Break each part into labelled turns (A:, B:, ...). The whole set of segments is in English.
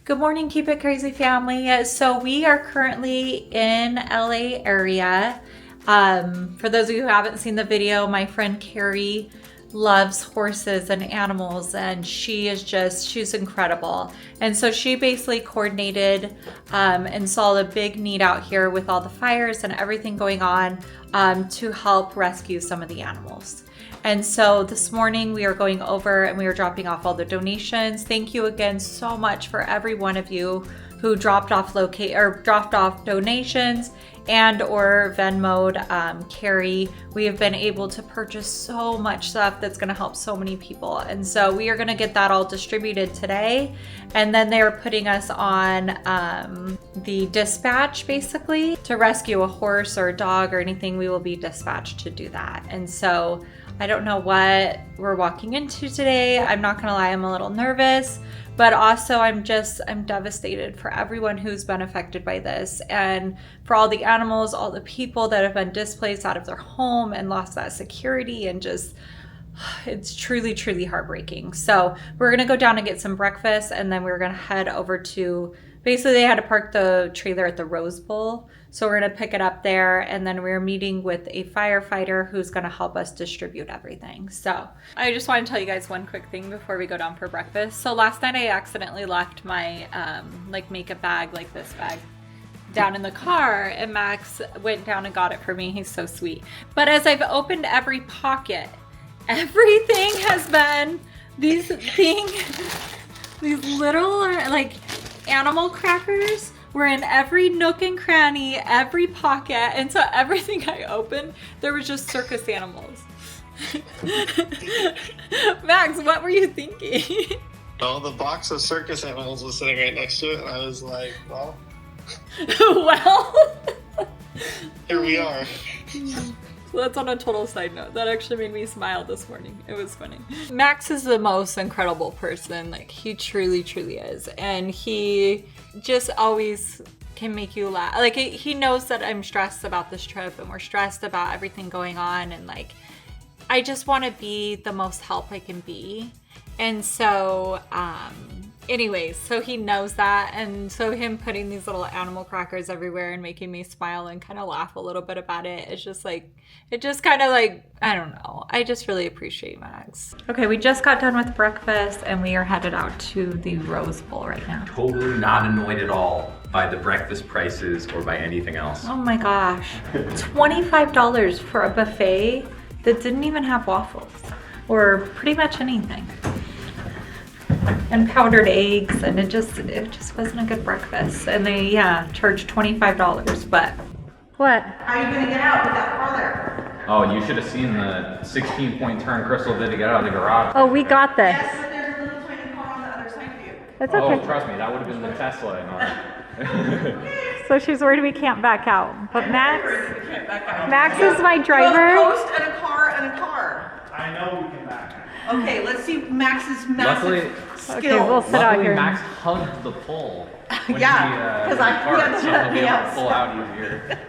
A: Good morning, Keep It Crazy family. So we are currently in LA area. For those of you who haven't seen the video, my friend Carrie loves horses and animals, and she's incredible. And so she basically coordinated and saw the big need out here with all the fires and everything going on to help rescue some of the animals. And so this morning we are going over and we are dropping off all the donations. Thank you again so much for every one of you who dropped off donations and or Venmo'd Carrie. We have been able to purchase so much stuff that's going to help so many people. And so we are going to get that all distributed today. And then they are putting us on the dispatch basically to rescue a horse or a dog or anything. We will be dispatched to do that. And so I don't know what we're walking into today. I'm not gonna lie, I'm a little nervous, but also I'm devastated for everyone who's been affected by this, and for all the animals, all the people that have been displaced out of their home and lost that security, and just, it's truly, truly heartbreaking. So we're gonna go down and get some breakfast, and then we're gonna head over to, basically they had to park the trailer at the Rose Bowl. So we're gonna pick it up there, and then we're meeting with a firefighter who's gonna help us distribute everything. So I just want to tell you guys one quick thing before we go down for breakfast. So last night I accidentally left my like makeup bag, like this bag, down in the car, and Max went down and got it for me. He's so sweet. But as I've opened every pocket, everything has been these little like animal crackers were in every nook and cranny, every pocket, and so everything I opened, there was just circus animals. Max, what were you thinking?
B: Oh, the box of circus animals was sitting right next to it, and I was like, well...
A: well...
B: here we are.
A: So that's on a total side note. That actually made me smile this morning. It was funny. Max is the most incredible person. Like, he truly, truly is. And he just always can make you laugh. Like, he knows that I'm stressed about this trip, and we're stressed about everything going on. And like, I just want to be the most help I can be. And so, anyways, so he knows that, and so him putting these little animal crackers everywhere and making me smile and kind of laugh a little bit about it, it's just like, it just kind of like, I don't know, I just really appreciate Max. Okay, we just got done with breakfast and we are headed out to the Rose Bowl right now.
C: Totally not annoyed at all by the breakfast prices or by anything else.
A: Oh my gosh, $25 for a buffet that didn't even have waffles or pretty much anything. And powdered eggs, and it just wasn't a good breakfast. And they charged $25, but what?
D: How are you gonna get out with that car there?
C: Oh, you should have seen the 16-point turn Crystal did to get out of the garage.
A: Oh, we got this.
D: Yes, but there's a little tiny car on the other side of you.
A: It's okay.
C: Oh, trust me, that would have been the Tesla in our...
A: So she's worried we can't back out. But Max is my driver.
D: A post and a car and a car.
B: I know we can back out.
D: Okay, let's see Max's massive skill.
A: Okay, we'll sit out here.
C: Max hugged the pole. When
D: Yeah, 'cause I
C: parked,
D: had to
C: so
D: let
C: he'll
D: me
C: be able
D: out.
C: to pull out easier.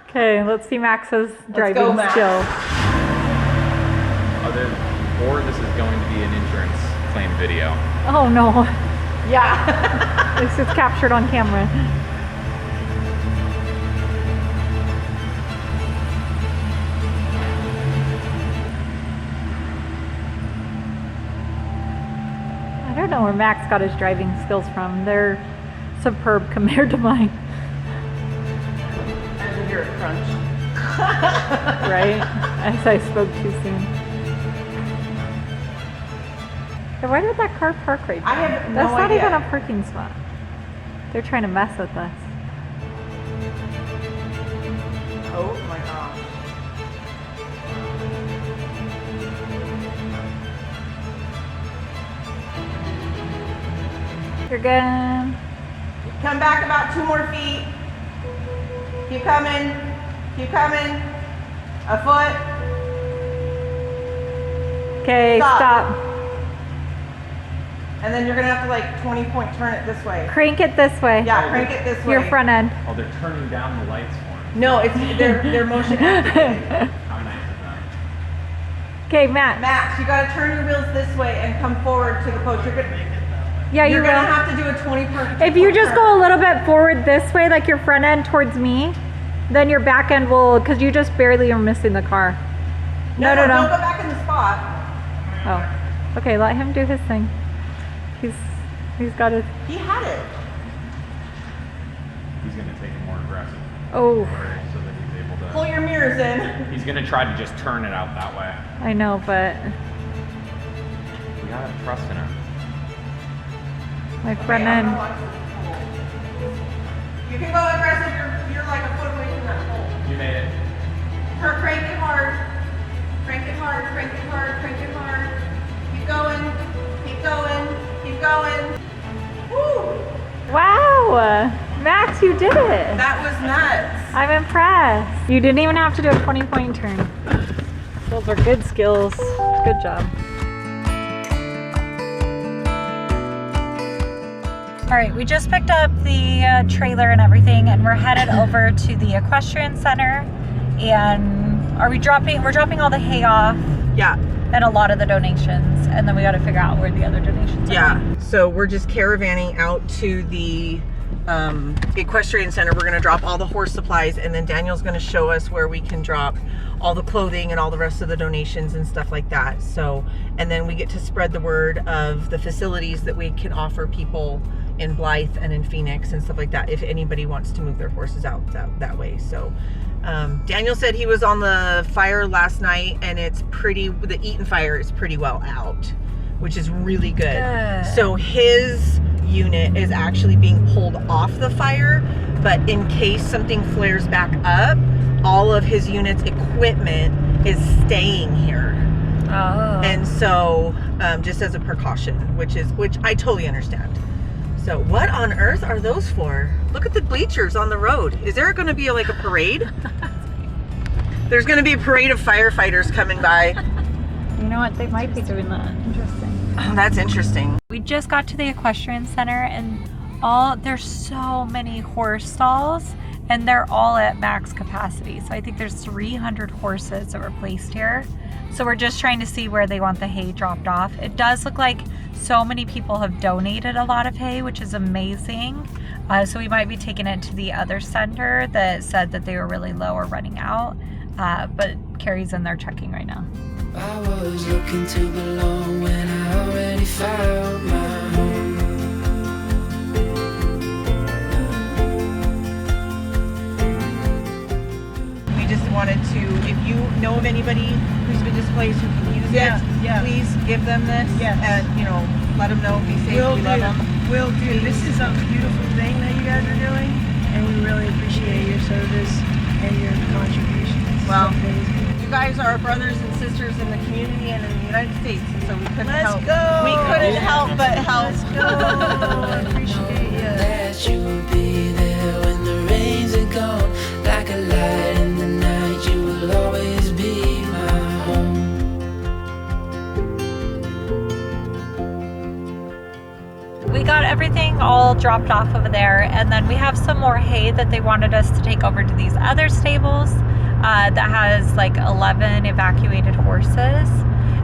A: Okay, let's see Max's driving
D: go, Max.
A: skill.
C: Or this is going to be an insurance claim video.
A: Oh no.
D: Yeah.
A: This is captured on camera. I don't know where Max got his driving skills from. They're superb compared to mine.
D: I can hear it crunch.
A: Right? As I spoke too soon. Hey, why did that car park right there?
D: I have no
A: That's not
D: idea.
A: even a parking spot. They're trying to mess with us.
D: Oh my gosh.
A: You're good.
D: Come back about 2 more feet. Keep coming. Keep coming. A foot.
A: Okay, stop.
D: And then you're gonna have to like 20-point turn it this way.
A: Crank it this way.
D: Yeah, crank it this way.
A: Your front end.
C: Oh, they're turning down the lights for me.
D: No, it's they're motion activated.
C: How nice of them.
A: Okay, Matt.
D: Max, you gotta turn your wheels this way and come forward to the post.
A: Yeah, you
D: You're
A: will.
D: gonna have to do a
A: If you just go a little bit forward this way, like your front end towards me, then your back end will, because you just barely are missing the car. No.
D: Don't go back in the spot.
A: Oh, okay, let him do his thing. He's got his...
D: He had it.
E: He's going to take it more aggressive.
A: Oh.
E: So that he's able to...
D: Pull your mirrors in.
E: He's going to try to just turn it out that way.
A: I know, but...
E: We got to have trust in her.
A: My front end...
D: You can go aggressive. You're like a foot away from that hole.
E: You made it.
D: Crank it hard. Crank it hard. Crank it hard. Crank it hard. Keep going. Keep going. Keep going. Woo!
A: Wow! Max, you did it!
D: That was nuts.
A: I'm impressed. You didn't even have to do a 20-point turn. Those are good skills. Good job. All right, we just picked up the trailer and everything, and we're headed over to the Equestrian Center. And we're dropping all the hay off.
D: Yeah.
A: And a lot of the donations, and then we got to figure out where the other donations are.
D: Yeah. So we're just caravanning out to the Equestrian Center. We're going to drop all the horse supplies, and then Daniel's going to show us where we can drop all the clothing and all the rest of the donations and stuff like that. So, and then we get to spread the word of the facilities that we can offer people in Blythe and in Phoenix and stuff like that, if anybody wants to move their horses out that way. So Daniel said he was on the fire last night, and the Eaton fire is pretty well out, which is really good. So his unit is actually being pulled off the fire, but in case something flares back up, all of his unit's equipment is staying here.
A: Oh.
D: And so just as a precaution, which I totally understand. So what on earth are those for? Look at the bleachers on the road. Is there going to be like a parade? There's going to be a parade of firefighters coming by.
A: You know what? They might be doing that. Interesting.
D: Oh, that's interesting.
A: We just got to the Equestrian Center, and there's so many horse stalls, and they're all at max capacity. So I think there's 300 horses that were placed here. So we're just trying to see where they want the hay dropped off. It does look like so many people have donated a lot of hay, which is amazing. So we might be taking it to the other center that said that they were really low or running out. But Carrie's in there checking right now.
F: I was looking to belong when I already found my home.
D: We just wanted to, if you know of anybody who's been displaced who can use it, please give them this.
G: Yes.
D: And, let them know, be safe, we love them.
G: Will do. This is a beautiful thing that you guys are doing, and we really appreciate your service and your contributions.
D: Well,
G: It's amazing.
D: you guys are our brothers and sisters in the community and in the United States, and so we couldn't
G: Let's
D: help.
G: go.
D: We couldn't help but help.
G: Let's go. I appreciate you.
F: That you will be there when the rains are gone. Like a light in the night, you will always be my home.
A: We got everything all dropped off over there, and then we have some more hay that they wanted us to take over to these other stables that has like 11 evacuated horses.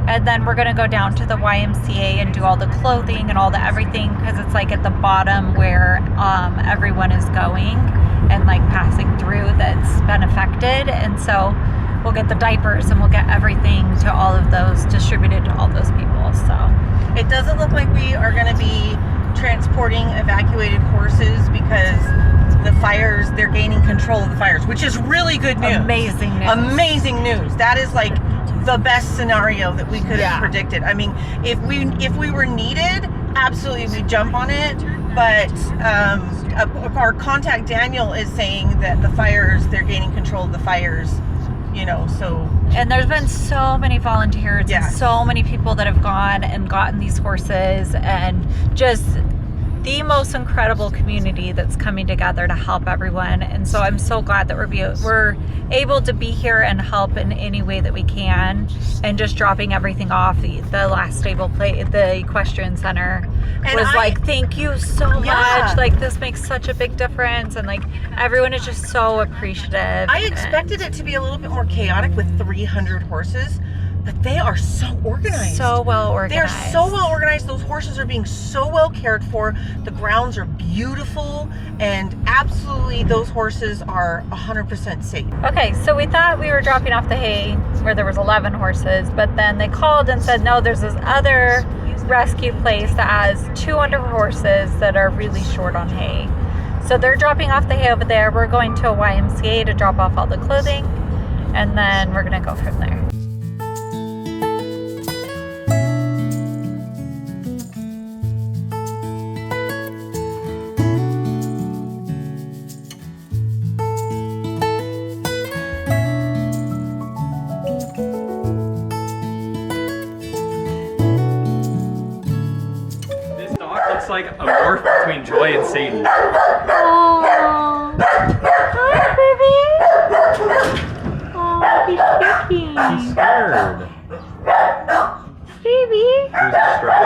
A: And then we're gonna go down to the YMCA and do all the clothing and all the everything, because it's like at the bottom where everyone is going and like passing through that's been affected. And so we'll get the diapers and we'll get everything to all of those, distributed to all those people. So
D: It doesn't look like we are going to be transporting evacuated horses because the fires, they're gaining control of the fires, which is really good news.
A: Amazing news.
D: Amazing news. That is like the best scenario that we could have predicted. I mean, if we were needed, absolutely we'd jump on it. But our contact Daniel is saying that the fires, they're gaining control of the fires, so.
A: And there's been so many volunteers and so many people that have gone and gotten these horses, and just the most incredible community that's coming together to help everyone. And so I'm so glad that we're able to be here and help in any way that we can, and just dropping everything off. The last stable play, the Equestrian Center, like, thank you so much. Like, this makes such a big difference, and like everyone is just so appreciative.
D: I expected it to be a little bit more chaotic with 300 horses, but they are so organized.
A: So well organized.
D: They're so well organized. Those horses are being so well cared for. The grounds are beautiful, and absolutely those horses are 100% safe.
A: Okay, so we thought we were dropping off the hay where there was 11 horses, but then they called and said, no, there's this other rescue place that has 200 horses that are really short on hay. So they're dropping off the hay over there. We're going to a YMCA to drop off all the clothing, and then we're gonna go from there.
C: This dog looks like a morph between Joy and Sadie.
A: Oh, hi, baby. Oh, he's shaking.
E: She's scared.
A: Baby,
E: Who's the stray?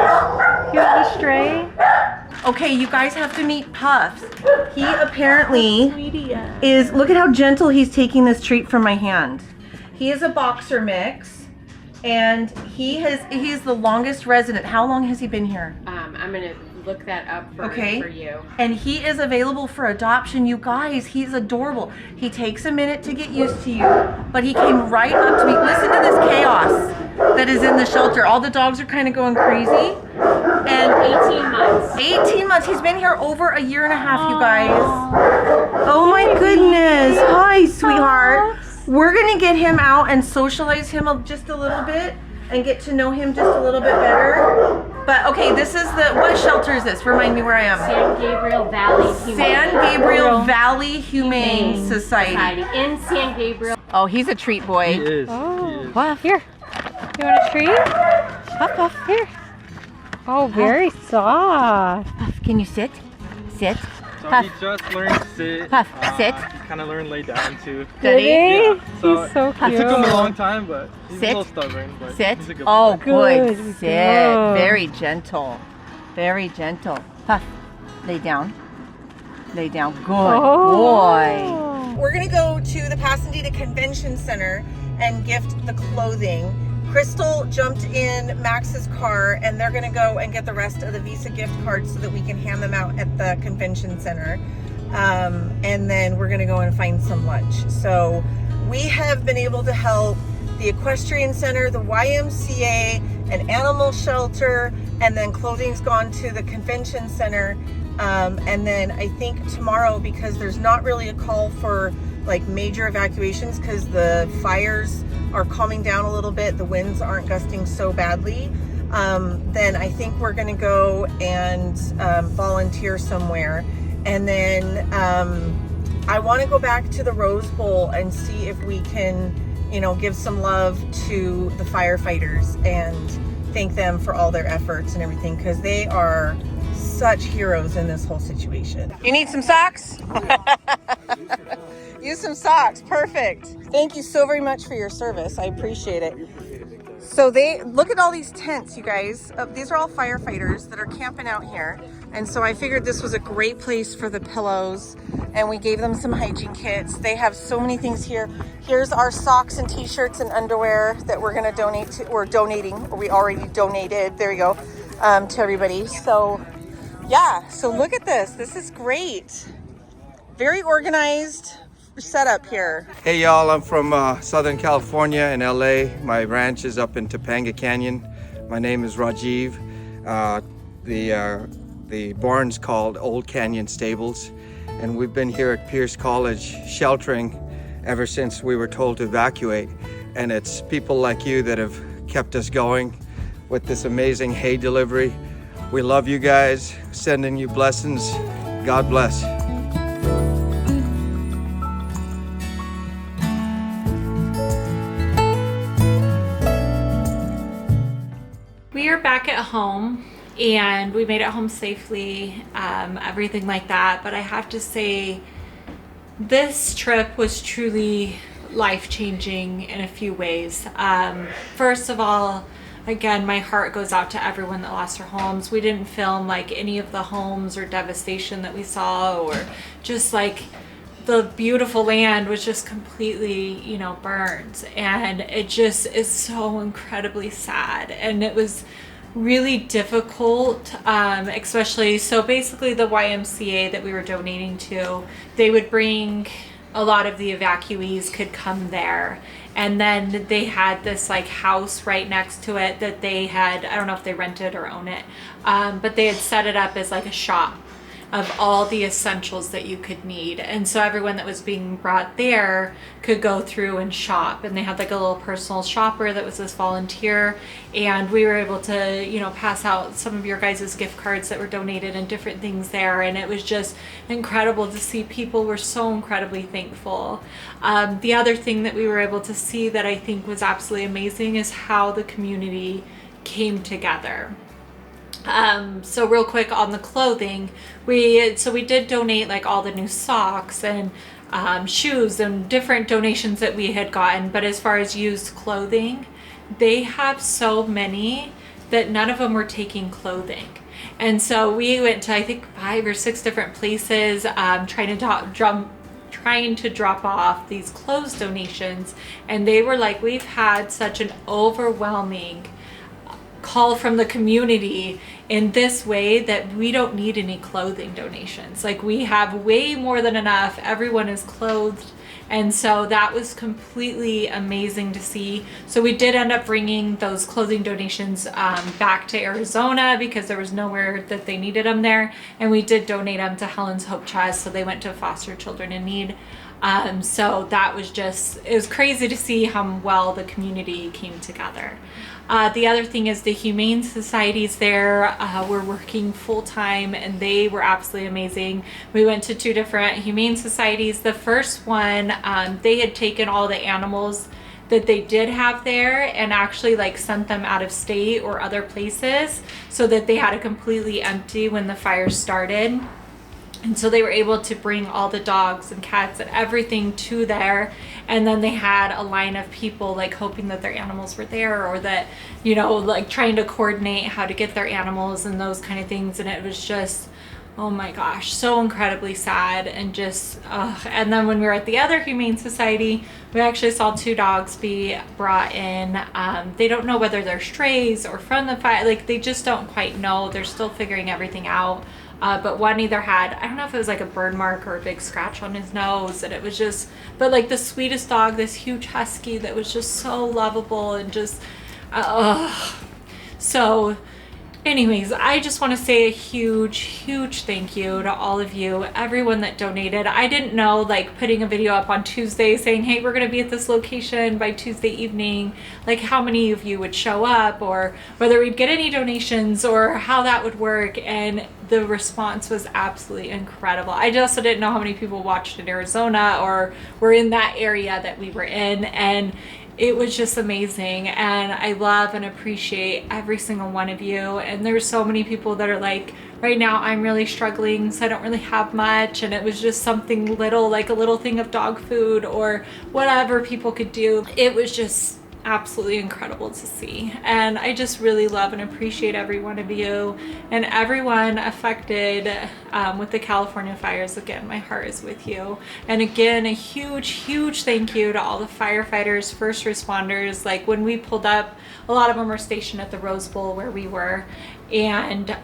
A: you're the stray.
D: Okay, you guys have to meet Puffs. He apparently
A: Sweetie.
D: is, look at how gentle he's taking this treat from my hand. He is a boxer mix, and he's the longest resident. How long has he been here?
H: I'm gonna look that up for you.
D: And he is available for adoption. You guys, he's adorable. He takes a minute to get used to you, but he came right up to me. Listen to this chaos that is in the shelter. All the dogs are kind of going crazy. And
H: 18 months.
D: 18 months. He's been here over a year and a half, you guys. Oh my goodness. Hi, sweetheart. We're gonna get him out and socialize him just a little bit and get to know him just a little bit better. But okay, this is what shelter is this? Remind me where I am.
H: San Gabriel Valley Humane.
D: San Gabriel Valley Humane Society.
H: In San Gabriel.
D: Oh, he's a treat boy.
E: He is.
A: Oh, Puff, here. You want a treat? Puff, Puff, here. Oh, very soft.
D: Puff, can you sit? Sit.
I: So
D: Puff.
I: he just learned to sit.
D: Puff, sit.
I: He kind of learned lay down too.
D: Did he?
I: Yeah. So
A: He's so
I: it took him a
A: cute.
I: long time, but he's
D: Sit.
I: a little stubborn. But
D: Sit.
I: he's a good
D: Oh,
I: boy.
D: good.
A: Good
D: Sit.
A: girl.
D: Very gentle. Very gentle. Puff. Lay down. Lay down. Good boy. We're gonna go to the Pasadena Convention Center and gift the clothing. Crystal jumped in Max's car, and they're gonna go and get the rest of the Visa gift cards so that we can hand them out at the convention center. And then we're gonna go and find some lunch. So we have been able to help the Equestrian Center, the YMCA, an animal shelter, and then clothing's gone to the convention center. And then I think tomorrow, because there's not really a call for like major evacuations because the fires are calming down a little bit, the winds aren't gusting so badly, then I think we're gonna go and volunteer somewhere. And then I want to go back to the Rose Bowl and see if we can, you know, give some love to the firefighters and thank them for all their efforts and everything, because they are such heroes in this whole situation. You need some socks? Use some socks. Perfect. Thank you so very much for your service. I appreciate it. So look at all these tents, you guys. These are all firefighters that are camping out here. And so I figured this was a great place for the pillows, and we gave them some hygiene kits. They have so many things here. Here's our socks and t-shirts and underwear that we're gonna donate to, or donating, or we already donated, there you go, to everybody. So yeah, so look at this. This is great. Very organized setup here.
J: Hey y'all, I'm from Southern California in L.A. My ranch is up in Topanga Canyon. My name is Rajiv. The barn's called Old Canyon Stables, and we've been here at Pierce College sheltering ever since we were told to evacuate. And it's people like you that have kept us going with this amazing hay delivery. We love you guys, sending you blessings. God bless.
A: We are back at home and we made it home safely, everything like that. But I have to say, this trip was truly life-changing in a few ways. First of all, again, my heart goes out to everyone that lost their homes. We didn't film like any of the homes or devastation that we saw, or just like the beautiful land was just completely, you know, burned. And it just is so incredibly sad. And it was really difficult, especially, so basically the YMCA that we were donating to, they would bring, a lot of the evacuees could come there. And then they had this like house right next to it that they had, I don't know if they rented or own it, but they had set it up as like a shop of all the essentials that you could need. And so everyone that was being brought there could go through and shop. And they had like a little personal shopper that was this volunteer. And we were able to, you know, pass out some of your guys' gift cards that were donated and different things there. And it was just incredible to see. People were so incredibly thankful. The other thing that we were able to see that I think was absolutely amazing is how the community came together. So real quick on the clothing, we did donate like all the new socks and shoes and different donations that we had gotten. But as far as used clothing, they have so many that none of them were taking clothing. And so we went to, I think, 5 or 6 different places, trying to drop off these clothes donations. And they were like, we've had such an overwhelming call from the community in this way that we don't need any clothing donations. Like, we have way more than enough. Everyone is clothed. And so that was completely amazing to see. So we did end up bringing those clothing donations back to Arizona because there was nowhere that they needed them there. And we did donate them to Helen's Hope Chest. So they went to foster children in need. So that was just, it was crazy to see how well the community came together. The other thing is the humane societies there were working full time, and they were absolutely amazing. We went to 2 different humane societies. The first one, they had taken all the animals that they did have there and actually like sent them out of state or other places so that they had it completely empty when the fire started. And so they were able to bring all the dogs and cats and everything to there. And then they had a line of people like hoping that their animals were there, or that, you know, like trying to coordinate how to get their animals and those kind of things. And it was just, oh my gosh, so incredibly sad. And just, and then when we were at the other Humane Society, we actually saw 2 dogs be brought in. They don't know whether they're strays or from the fire. Like, they just don't quite know. They're still figuring everything out. But one either had, I don't know if it was like a burn mark or a big scratch on his nose, and it was just, but like the sweetest dog, this huge husky that was just so lovable and just, so anyways, I just want to say a huge thank you to all of you, everyone that donated. I didn't know, like, putting a video up on Tuesday saying, hey, we're going to be at this location by Tuesday evening, like how many of you would show up, or whether we'd get any donations, or how that would work. And the response was absolutely incredible. I just didn't know how many people watched in Arizona or were in that area that we were in. And it was just amazing, and I love and appreciate every single one of you. And there's so many people that are like, right now I'm really struggling, so I don't really have much, and it was just something little, like a little thing of dog food or whatever people could do. It was just absolutely incredible to see, and I just really love and appreciate every one of you and everyone affected with the California fires. Again, my heart is with you. And again, a huge thank you to all the firefighters, first responders. Like, when we pulled up, a lot of them were stationed at the Rose Bowl where we were, and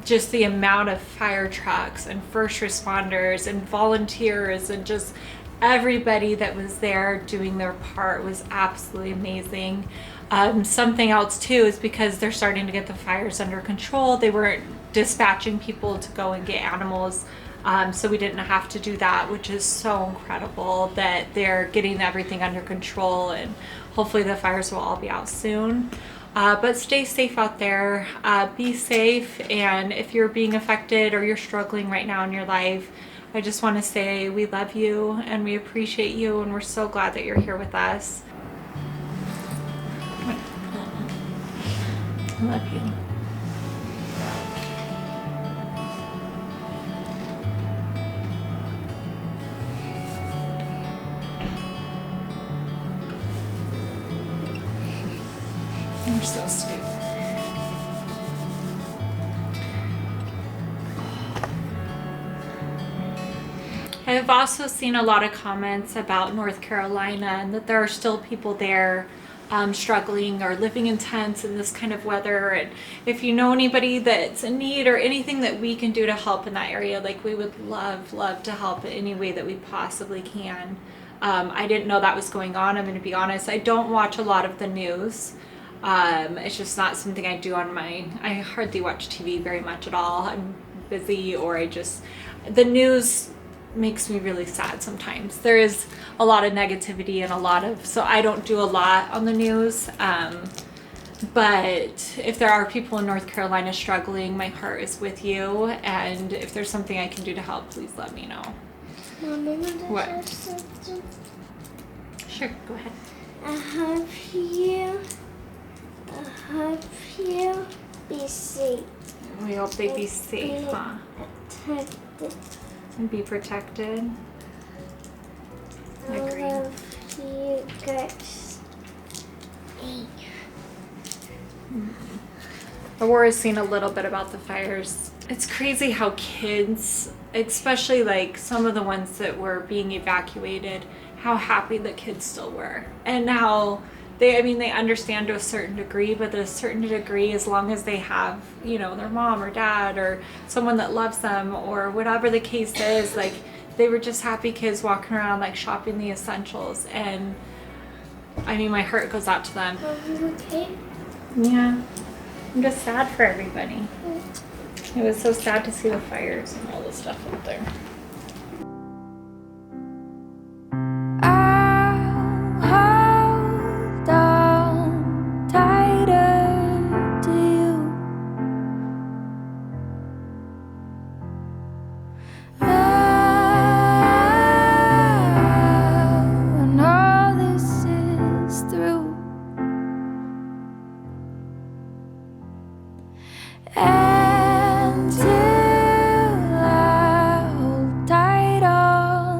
A: just the amount of fire trucks and first responders and volunteers and just everybody that was there doing their part was absolutely amazing. Something else too is because they're starting to get the fires under control, they weren't dispatching people to go and get animals, so we didn't have to do that, which is so incredible that they're getting everything under control, and hopefully the fires will all be out soon. But stay safe out there, be safe, and if you're being affected or you're struggling right now in your life, I just want to say we love you and we appreciate you, and we're so glad that you're here with us. I love you. You're so sweet. I've also seen a lot of comments about North Carolina and that there are still people there struggling or living in tents in this kind of weather. And if you know anybody that's in need or anything that we can do to help in that area, like we would love to help in any way that we possibly can. I didn't know that was going on. I'm going to be honest. I don't watch a lot of the news. It's just not something I do on I hardly watch TV very much at all. I'm busy, or the news makes me really sad sometimes. There is a lot of negativity and so I don't do a lot on the news. But if there are people in North Carolina struggling, my heart is with you. And if there's something I can do to help, please let me know. What? Sure, go ahead.
K: I hope you be safe.
A: We hope they be safe, huh?
K: Protected.
A: And be protected. I agree.
K: I love you guys.
A: Aurora's seen a little bit about the fires. It's crazy how kids, especially like some of the ones that were being evacuated, how happy the kids still were. And how they understand to a certain degree, but to a certain degree, as long as they have, their mom or dad or someone that loves them or whatever the case is, like they were just happy kids walking around like shopping the essentials. And my heart goes out to them.
K: Are you okay?
A: Yeah, I'm just sad for everybody. It was so sad to see the fires and all the stuff up there.